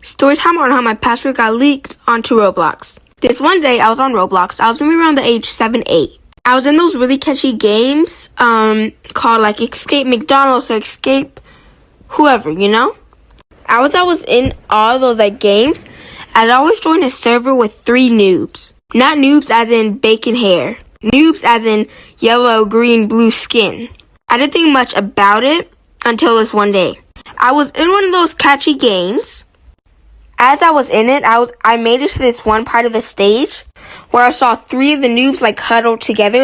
Story time on how my password got leaked onto Roblox. This one day, I was on Roblox. I was maybe around the age 7, 8. I was in those really catchy games called like Escape McDonald's or Escape whoever, you know? I was in all those like games. I'd always join a server with 3 noobs. Not noobs as in bacon hair. Noobs as in yellow, green, blue skin. I didn't think much about it until this one day. I was in one of those catchy games. As I was in it, I made it to this one part of the stage where I saw 3 of the noobs like huddled together,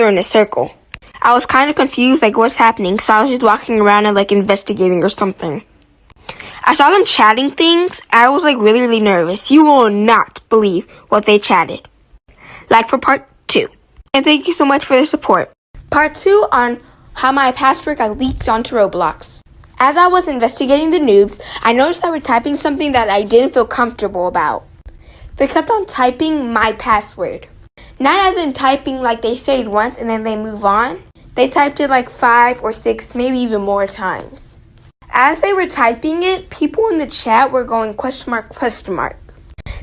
in a circle. I was kind of confused, like what's happening, so I was just walking around and like investigating or something. I saw them chatting things. I was like really, really nervous. You will not believe what they chatted. Like for part 2. And thank you so much for the support. Part 2 on how my password got leaked onto Roblox. As I was investigating the noobs, I noticed they were typing something that I didn't feel comfortable about. They kept on typing my password. Not as in typing like they say it once and then they move on. They typed it like 5 or 6, maybe even more times. As they were typing it, people in the chat were going question mark, question mark.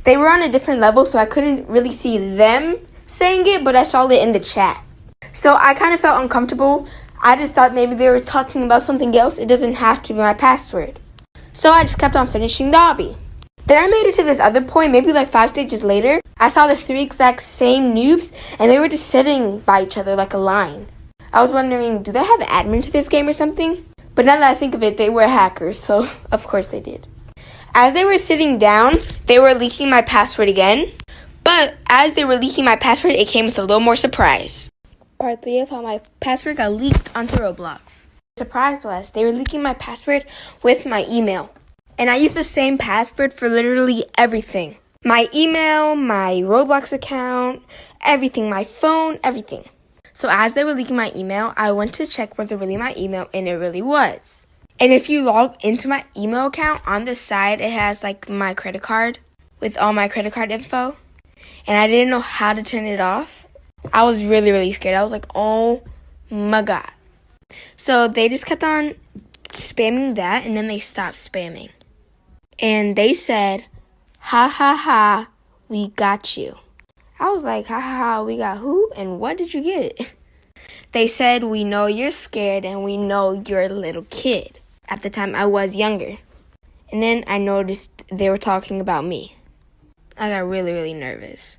They were on a different level, so I couldn't really see them saying it, but I saw it in the chat. So I kind of felt uncomfortable. I just thought maybe they were talking about something else. It doesn't have to be my password. So I just kept on finishing the obby. Then I made it to this other point, maybe like 5 stages later. I saw the 3 exact same noobs, and they were just sitting by each other like a line. I was wondering, do they have an admin to this game or something? But now that I think of it, they were hackers, so of course they did. As they were sitting down, they were leaking my password again. But as they were leaking my password, it came with a little more surprise. Part 3 of how my password got leaked onto Roblox. The surprise was they were leaking my password with my email. And I used the same password for literally everything. My email, my Roblox account, everything, my phone, everything. So as they were leaking my email, I went to check was it really my email, and it really was. And if you log into my email account, on the side it has like my credit card with all my credit card info. And I didn't know how to turn it off. I was really, really scared. I was like, oh my God. So they just kept on spamming that, and then they stopped spamming. And they said, ha ha ha, we got you. I was like, ha ha ha, we got who? And what did you get? They said, we know you're scared and we know you're a little kid. At the time, I was younger. And then I noticed they were talking about me. I got really, really nervous.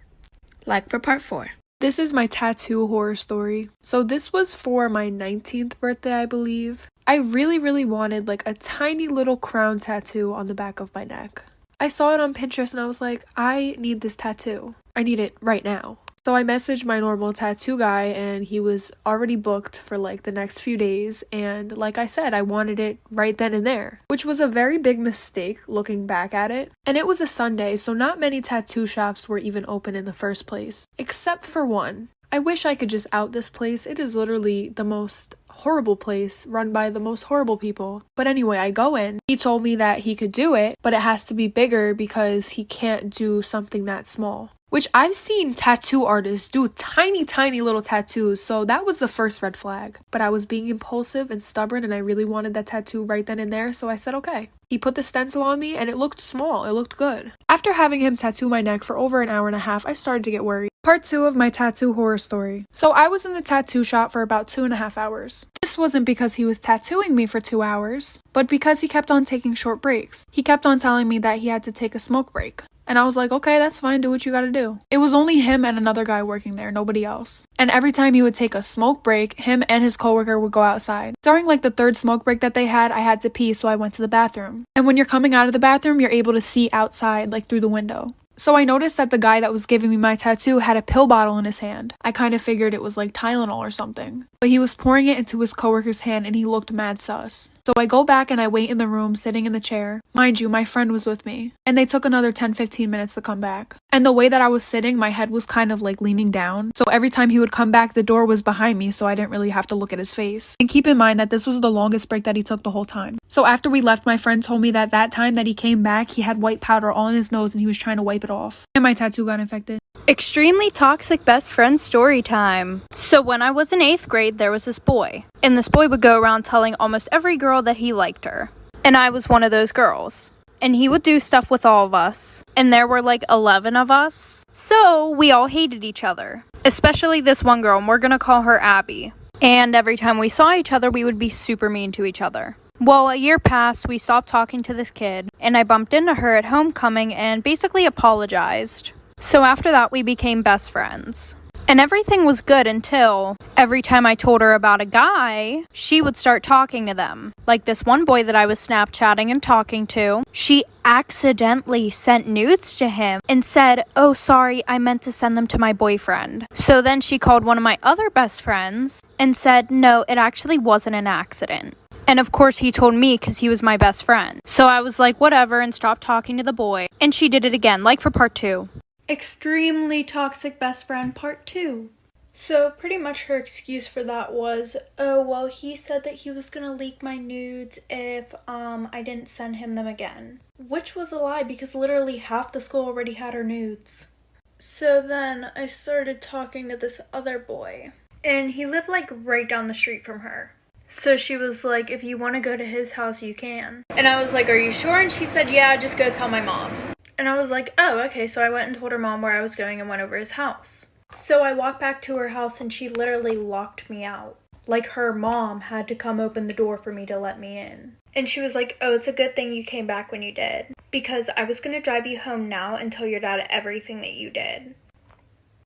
Like for part 4. This is my tattoo horror story. So this was for my 19th birthday, I believe. I really, really wanted like a tiny little crown tattoo on the back of my neck. I saw it on Pinterest and I was like, I need this tattoo. I need it right now. So I messaged my normal tattoo guy and he was already booked for like the next few days. And like I said, I wanted it right then and there, which was a very big mistake looking back at it. And it was a Sunday, so not many tattoo shops were even open in the first place, except for one. I wish I could just out this place. It is literally the most horrible place run by the most horrible people. But anyway, I go in. He told me that he could do it, but it has to be bigger because he can't do something that small. Which I've seen tattoo artists do tiny, tiny little tattoos, so that was the first red flag. But I was being impulsive and stubborn and I really wanted that tattoo right then and there, so I said okay. He put the stencil on me and it looked small, it looked good. After having him tattoo my neck for over an hour and a half, I started to get worried. Part 2 of my tattoo horror story. So I was in the tattoo shop for about 2.5 hours. This wasn't because he was tattooing me for 2 hours, but because he kept on taking short breaks. He kept on telling me that he had to take a smoke break. And I was like, okay, that's fine, do what you gotta do. It was only him and another guy working there, nobody else. And every time he would take a smoke break, him and his coworker would go outside. During like the 3rd smoke break that they had, I had to pee, so I went to the bathroom. And when you're coming out of the bathroom, you're able to see outside, like through the window. So I noticed that the guy that was giving me my tattoo had a pill bottle in his hand. I kind of figured it was like Tylenol or something. But he was pouring it into his coworker's hand and he looked mad sus. So I go back and I wait in the room, sitting in the chair. Mind you, my friend was with me. And they took another 10-15 minutes to come back. And the way that I was sitting, my head was kind of like leaning down. So every time he would come back, the door was behind me, so I didn't really have to look at his face. And keep in mind that this was the longest break that he took the whole time. So after we left, my friend told me that that time that he came back, he had white powder all in his nose and he was trying to wipe it off. And my tattoo got infected. Extremely toxic best friend story time. So when I was in 8th grade, there was this boy. And this boy would go around telling almost every girl that he liked her. And I was one of those girls. And he would do stuff with all of us. And there were like 11 of us. So we all hated each other. Especially this one girl, and we're gonna call her Abby. And every time we saw each other, we would be super mean to each other. Well, a year passed, we stopped talking to this kid. And I bumped into her at homecoming and basically apologized. So after that, we became best friends. And everything was good until every time I told her about a guy, she would start talking to them. Like this one boy that I was Snapchatting and talking to, she accidentally sent nudes to him and said, "Oh, sorry, I meant to send them to my boyfriend." So then she called one of my other best friends and said, "No, it actually wasn't an accident." And of course he told me because he was my best friend. So I was like, whatever, and stopped talking to the boy. And she did it again, like for part 2. Extremely toxic best friend part 2. So pretty much her excuse for that was, oh, well, he said that he was gonna leak my nudes if I didn't send him them again. Which was a lie because literally half the school already had her nudes. So then I started talking to this other boy. And he lived like right down the street from her. So she was like, if you want to go to his house, you can. And I was like, are you sure? And she said, yeah, just go tell my mom. And I was like, oh, okay. So I went and told her mom where I was going and went over his house. So I walked back to her house and she literally locked me out. Like her mom had to come open the door for me to let me in. And she was like, oh, it's a good thing you came back when you did. Because I was going to drive you home now and tell your dad everything that you did.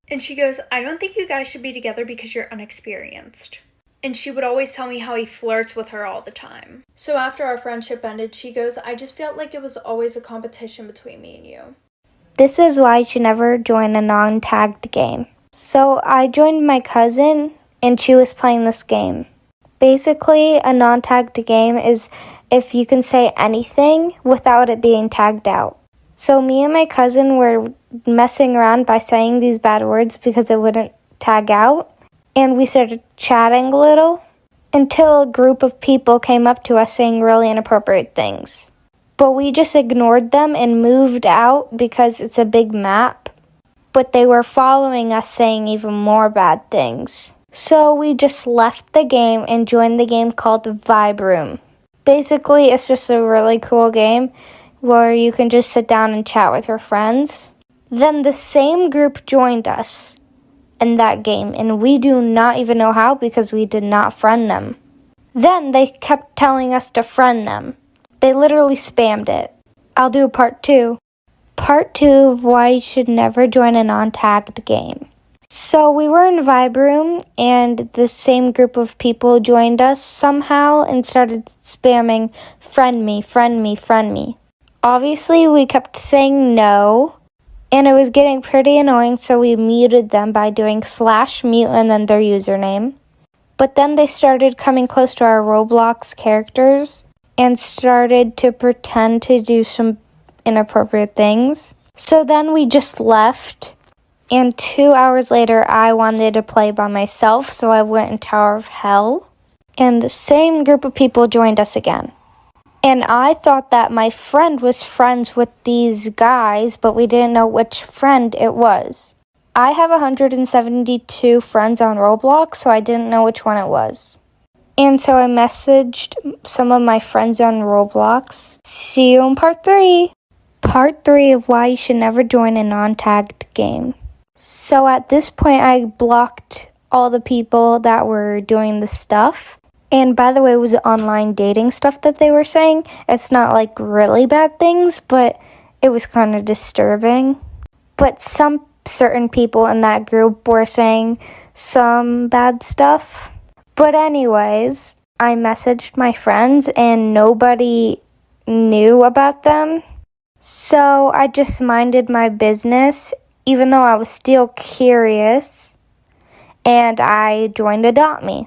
And she goes, I don't think you guys should be together because you're unexperienced. And she would always tell me how he flirts with her all the time. So after our friendship ended, she goes, I just felt like it was always a competition between me and you. This is why you should never join a non-tagged game. So I joined my cousin, and she was playing this game. Basically, a non-tagged game is if you can say anything without it being tagged out. So me and my cousin were messing around by saying these bad words because it wouldn't tag out. And we started chatting a little until a group of people came up to us saying really inappropriate things. But we just ignored them and moved out because it's a big map. But they were following us saying even more bad things. So we just left the game and joined the game called Vibe Room. Basically, it's just a really cool game where you can just sit down and chat with your friends. Then the same group joined us in that game, and we do not even know how because we did not friend them. Then they kept telling us to friend them. They literally spammed it. I'll do a part 2. Part 2 of why you should never join a non-tagged game. So we were in Vibe Room, and the same group of people joined us somehow and started spamming, friend me, friend me, friend me. Obviously, we kept saying no. And it was getting pretty annoying, so we muted them by doing /mute and then their username. But then they started coming close to our Roblox characters and started to pretend to do some inappropriate things. So then we just left. And 2 hours later, I wanted to play by myself, so I went in Tower of Hell. And the same group of people joined us again. And I thought that my friend was friends with these guys, but we didn't know which friend it was. I have 172 friends on Roblox, so I didn't know which one it was. And so I messaged some of my friends on Roblox. See you in part 3. Part 3 of why you should never join a non-tagged game. So at this point, I blocked all the people that were doing the stuff. And by the way, it was online dating stuff that they were saying. It's not like really bad things, but it was kind of disturbing. But some certain people in that group were saying some bad stuff. But anyways, I messaged my friends and nobody knew about them. So I just minded my business, even though I was still curious. And I joined 𝕬𝕦𝕬𝕬.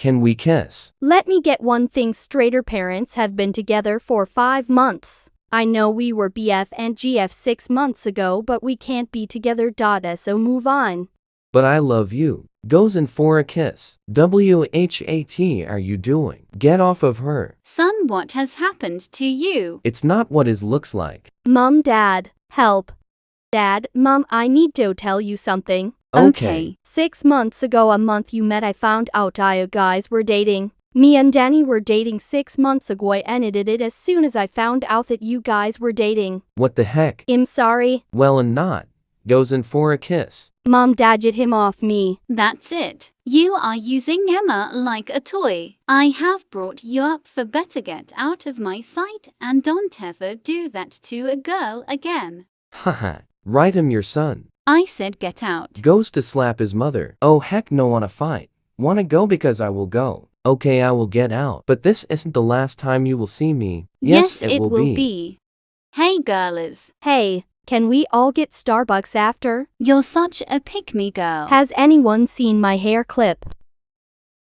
Can we kiss? Let me get one thing straight. Our parents have been together for 5 months. I know we were BF and GF 6 months ago, but we can't be together. So move on. But I love you. Goes in for a kiss. WHAT are you doing? Get off of her. Son, what has happened to you? It's not what it looks like. Mom, Dad, help. Dad, Mom, I need to tell you something. Okay. 6 months ago, a month you met, I found out you guys were dating. Me and Danny were dating 6 months ago. I ended it as soon as I found out that you guys were dating. What the heck? I'm sorry. Well, and not. Goes in for a kiss. Mom, Dad, get him off me. That's it. You are using Emma like a toy. I have brought you up for better. Get out of my sight and don't ever do that to a girl again. Haha. Right, I'm your son. I said get out. Goes to slap his mother. Oh heck no, wanna fight. Wanna go? Because I will go. Okay, I will get out. But this isn't the last time you will see me. Yes, it will be. Hey girls. Hey, can we all get Starbucks after? You're such a pick-me girl. Has anyone seen my hair clip?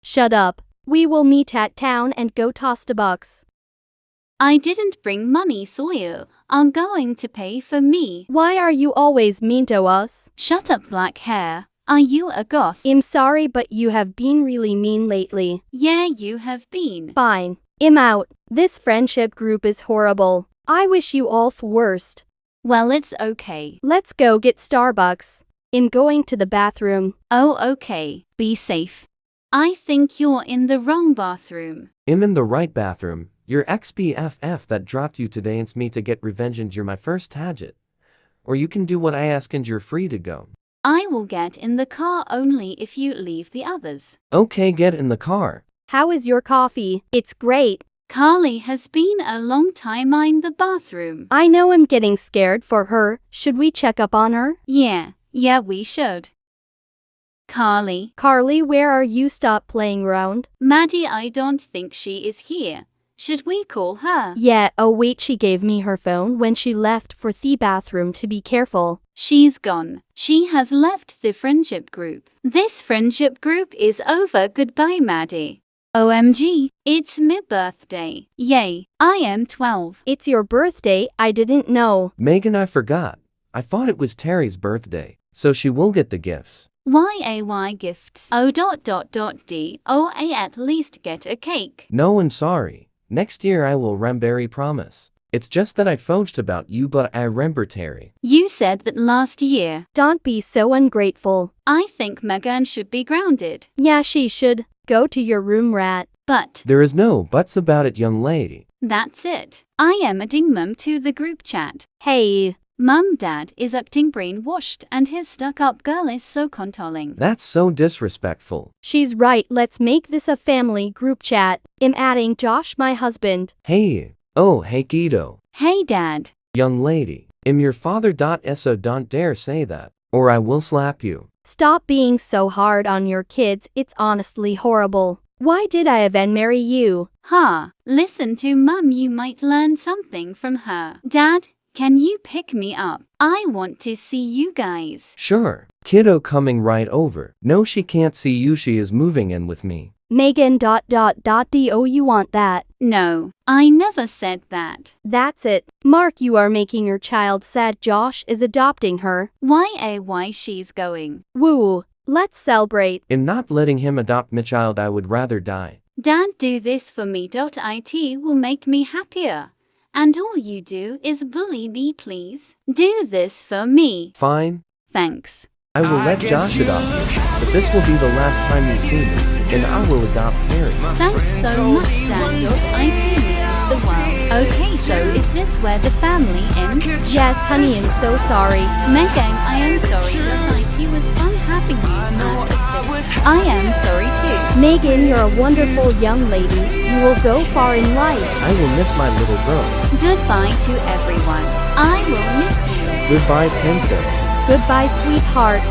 Shut up. We will meet at town and go toss Starbucks. I didn't bring money, so you are going to pay for me. Why are you always mean to us? Shut up, black hair. Are you a goth? I'm sorry, but you have been really mean lately. Yeah, you have been. Fine. I'm out. This friendship group is horrible. I wish you all the worst. Well, it's okay. Let's go get Starbucks. I'm going to the bathroom. Oh, okay. Be safe. I think you're in the wrong bathroom. I'm in the right bathroom. Your ex-BFF that dropped you today wants me to get revenge and you're my first target. Or you can do what I ask and you're free to go. I will get in the car only if you leave the others. Okay, get in the car. How is your coffee? It's great. Carly has been a long time in the bathroom. I know, I'm getting scared for her. Should we check up on her? Yeah, we should. Carly, where are you? Stop playing around. Maddie, I don't think she is here. Should we call her? Yeah, oh wait, she gave me her phone when she left for the bathroom. To be careful. She's gone. She has left the friendship group. This friendship group is over. Goodbye, Maddie. OMG, it's my birthday. Yay, I am 12. It's your birthday? I didn't know. Megan, I forgot. I thought it was Terry's birthday, so she will get the gifts. YAY gifts. O.DOA at least get a cake. No, I'm sorry. Next year I will remember, promise. It's just that I fudged about you, but I remember Terry. You said that last year. Don't be so ungrateful. I think Megan should be grounded. Yeah, she should. Go to your room, rat. But there is no buts about it, young lady. That's it. I am adding Mum to the group chat. Hey. Mum, Dad is acting brainwashed and his stuck-up girl is so controlling. That's so disrespectful. She's right. Let's make this a family group chat. I'm adding Josh, my husband. Hey. Oh, hey Guido. Hey, Dad. Young lady. I'm your father. So don't dare say that, or I will slap you. Stop being so hard on your kids. It's honestly horrible. Why did I even marry you? Listen to Mum, you might learn something from her. Dad, can you pick me up? I want to see you guys. Sure. Kiddo coming right over. No, she can't see you. She is moving in with me. Megan. Do you want that? No, I never said that. That's it. Mark, you are making your child sad. Josh is adopting her. Why she's going. Woo. Let's celebrate. I'm not letting him adopt my child. I would rather die. Dad, do this for me. It will make me happier. And all you do is bully me, please. Do this for me. Fine. Thanks. I will let Josh adopt you, but this will be the last time you see me, and I will adopt Terry. Thanks so much, Dad. It means the world. Okay, so is this where the family ends? Yes, honey, I'm so sorry. Megan, I am sorry. It was fun having you as a sis. I am sorry too. Megan, you're a wonderful young lady. You will go far in life. I will miss my little girl. Goodbye to everyone. I will miss you. Goodbye, princess. Goodbye, sweetheart.